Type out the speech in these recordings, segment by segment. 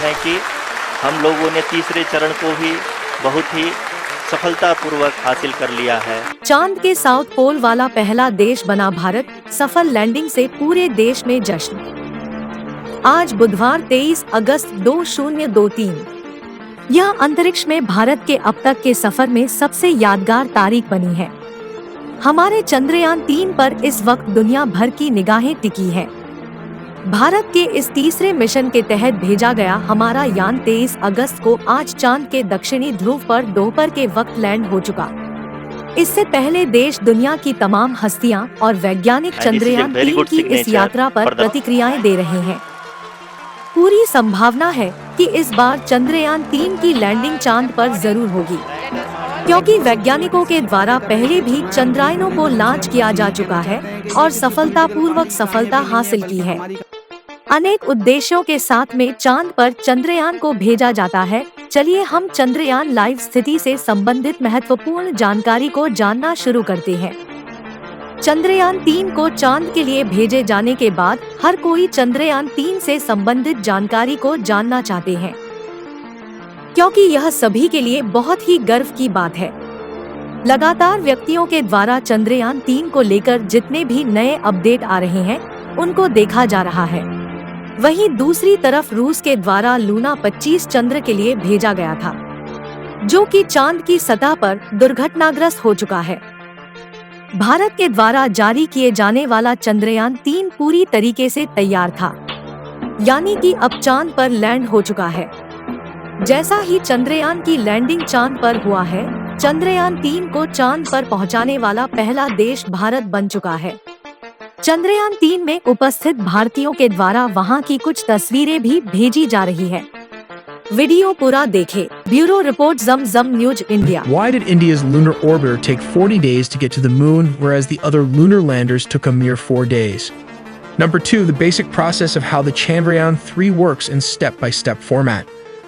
हैं कि हम लोगों ने तीसरे चरण को भी बहुत ही सफलतापूर्वक हासिल कर लिया है। चांद के साउथ पोल वाला पहला देश बना भारत, सफल लैंडिंग से पूरे देश में जश्न। आज बुधवार 23 अगस्त 2023। यह अंतरिक्ष में भारत के अब तक के सफर में सबसे यादगार तारीख बनी है। हमारे चंद्रयान 3 पर इस वक्त दुनिया भर की निगाहें टिकी हैं। भारत के इस तीसरे मिशन के तहत भेजा गया हमारा यान 23 अगस्त को आज चांद के दक्षिणी ध्रुव पर दोपहर के वक्त लैंड हो चुका। इससे पहले देश दुनिया की तमाम हस्तियां और वैज्ञानिक चंद्रयान 3 की इस यात्रा पर प्रतिक्रियाएं दे रहे हैं। पूरी संभावना है कि इस बार चंद्रयान 3 की लैंडिंग चांद पर जरूर होगी, क्योंकि वैज्ञानिकों के द्वारा पहले भी चंद्रायनों को लॉन्च किया जा चुका है और सफलतापूर्वक सफलता हासिल की है। अनेक उद्देश्यों के साथ में चांद पर चंद्रयान को भेजा जाता है। चलिए हम चंद्रयान लाइव स्थिति से संबंधित महत्वपूर्ण जानकारी को जानना शुरू करते हैं। चंद्रयान 3 को चांद के लिए भेजे जाने के बाद हर कोई चंद्रयान 3 से संबंधित जानकारी को जानना चाहते हैं, क्योंकि यह सभी के लिए बहुत ही गर्व की बात है। लगातार व्यक्तियों के द्वारा चंद्रयान 3 को लेकर जितने भी नए अपडेट आ रहे हैं उनको देखा जा रहा है। वहीं दूसरी तरफ रूस के द्वारा लूना 25 चंद्र के लिए भेजा गया था, जो कि चांद की सतह पर दुर्घटनाग्रस्त हो चुका है। भारत के द्वारा जारी किए जाने वाला चंद्रयान 3 पूरी तरीके से तैयार था, यानी कि अब चांद पर लैंड हो चुका है। जैसा ही चंद्रयान की लैंडिंग चांद पर हुआ है, चंद्रयान 3 को चांद पर पहुंचाने वाला पहला देश भारत बन चुका है। चंद्रयान 3 में उपस्थित भारतीयों के द्वारा वहां की कुछ तस्वीरें भी भेजी जा रही है। वीडियो पूरा देखें। ब्यूरो रिपोर्ट ज़म news India. Why did India's lunar orbiter take 40 days to get to the moon, whereas the other lunar landers took a mere 4 days? Number 2, the basic process of how the Chandrayaan 3 works in step-by-step format.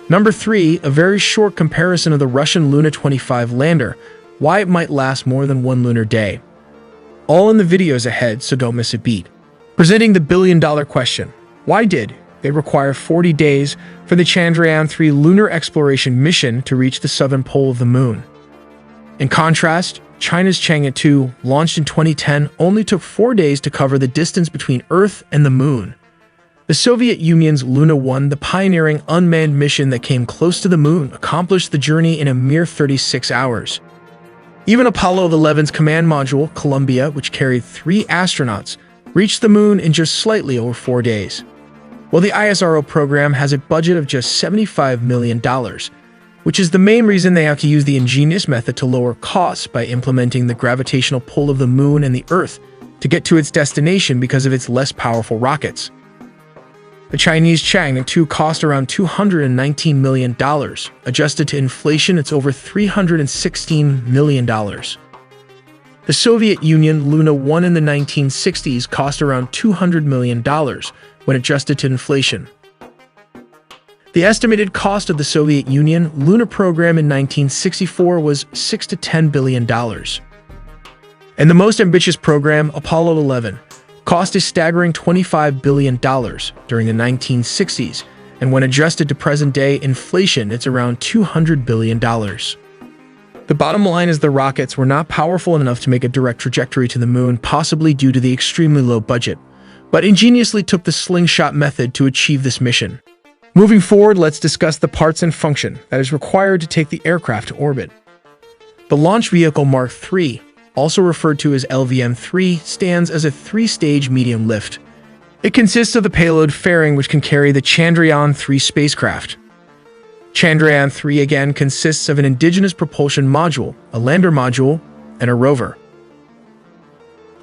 Number 3, a very short comparison of the Russian Luna 25 lander, why it might last more than one lunar day. All in the videos ahead, so don't miss a beat. Presenting the billion-dollar question, why did they require 40 days for the Chandrayaan 3 lunar exploration mission to reach the southern pole of the moon? In contrast, China's Chang'e 2, launched in 2010, only took 4 days to cover the distance between Earth and the moon. The Soviet Union's Luna 1, the pioneering unmanned mission that came close to the moon, accomplished the journey in a mere 36 hours. Even Apollo 11's command module, Columbia, which carried 3 astronauts, reached the moon in just slightly over 4 days. While the ISRO program has a budget of just $75 million, which is the main reason they have to use the ingenious method to lower costs by implementing the gravitational pull of the moon and the Earth to get to its destination because of its less powerful rockets. The Chinese Chang'e 2 cost around $219 million. Adjusted to inflation, it's over $316 million. The Soviet Union Luna 1 in the 1960s cost around $200 million when adjusted to inflation. The estimated cost of the Soviet Union lunar program in 1964 was $6 to $10 billion. And the most ambitious program, Apollo 11, cost a staggering $25 billion during the 1960s, and when adjusted to present-day inflation, it's around $200 billion. The bottom line is the rockets were not powerful enough to make a direct trajectory to the moon, possibly due to the extremely low budget, but ingeniously took the slingshot method to achieve this mission. Moving forward, let's discuss the parts and function that is required to take the aircraft to orbit. The Launch Vehicle Mark III, also referred to as LVM-3, stands as a 3-stage medium lift. It consists of the payload fairing, which can carry the Chandrayaan-3 spacecraft. Chandrayaan-3 again consists of an indigenous propulsion module, a lander module, and a rover.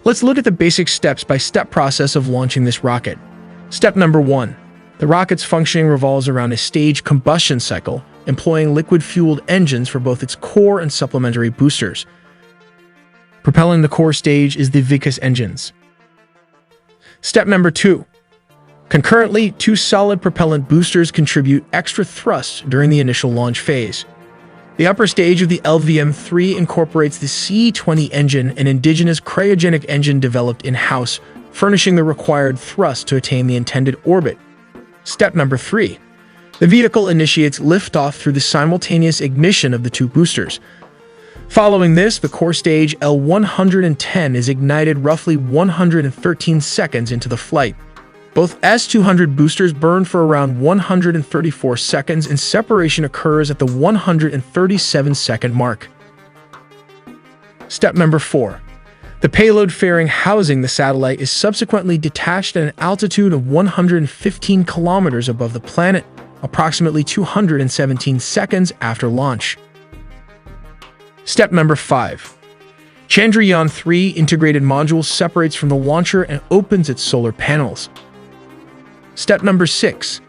Let's look at the basic step-by-step process of launching this rocket. Step number 1. The rocket's functioning revolves around a staged combustion cycle, employing liquid-fueled engines for both its core and supplementary boosters. Propelling the core stage is the Vikas engines. Step number 2. Concurrently, 2 solid propellant boosters contribute extra thrust during the initial launch phase. The upper stage of the LVM-3 incorporates the C-20 engine, an indigenous cryogenic engine developed in-house, furnishing the required thrust to attain the intended orbit. Step number 3. The vehicle initiates liftoff through the simultaneous ignition of the two boosters. Following this, the core stage L110 is ignited roughly 113 seconds into the flight. Both S200 boosters burn for around 134 seconds, and separation occurs at the 137-second mark. Step number 4. The payload fairing housing the satellite is subsequently detached at an altitude of 115 kilometers above the planet, approximately 217 seconds after launch. Step number 5. Chandrayaan-3 integrated module separates from the launcher and opens its solar panels. Step number 6.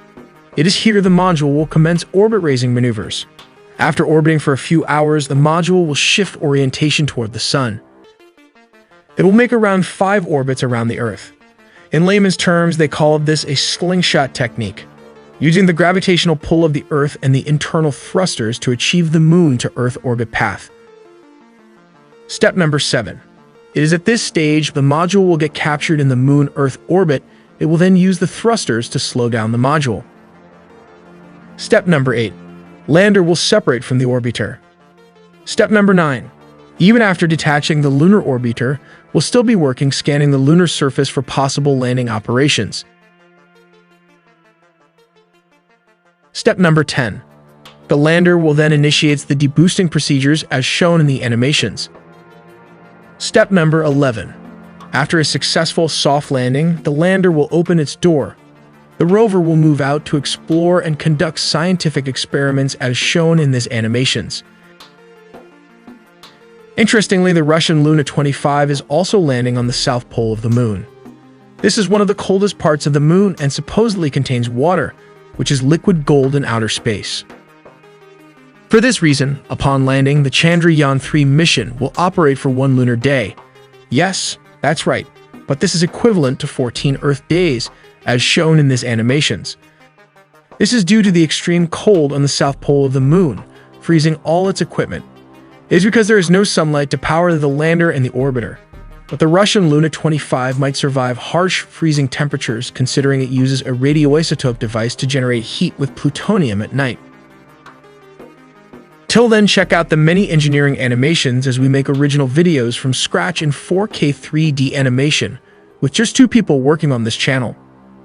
It is here the module will commence orbit-raising maneuvers. After orbiting for a few hours, the module will shift orientation toward the Sun. It will make around 5 orbits around the Earth. In layman's terms, they call this a slingshot technique, using the gravitational pull of the Earth and the internal thrusters to achieve the Moon to Earth orbit path. Step number 7. It is at this stage the module will get captured in the Moon-Earth orbit. It will then use the thrusters to slow down the module. Step number 8. Lander will separate from the orbiter. Step number 9. Even after detaching, the lunar orbiter will still be working, scanning the lunar surface for possible landing operations. Step number 10. The lander will then initiate the deboosting procedures as shown in the animations. Step number 11. After a successful soft landing, the lander will open its door. The rover will move out to explore and conduct scientific experiments as shown in these animations. Interestingly, the Russian Luna 25 is also landing on the south pole of the Moon. This is one of the coldest parts of the Moon and supposedly contains water, which is liquid gold in outer space. For this reason, upon landing, the Chandrayaan-3 mission will operate for 1 lunar day. Yes, that's right, but this is equivalent to 14 Earth days, as shown in these animations. This is due to the extreme cold on the south pole of the Moon, freezing all its equipment. It is because there is no sunlight to power the lander and the orbiter. But the Russian Luna 25 might survive harsh freezing temperatures, considering it uses a radioisotope device to generate heat with plutonium at night. Till then, check out the many engineering animations as we make original videos from scratch in 4K 3D animation, with just 2 people working on this channel.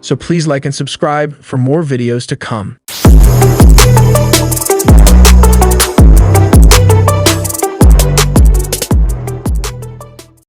So please like and subscribe for more videos to come.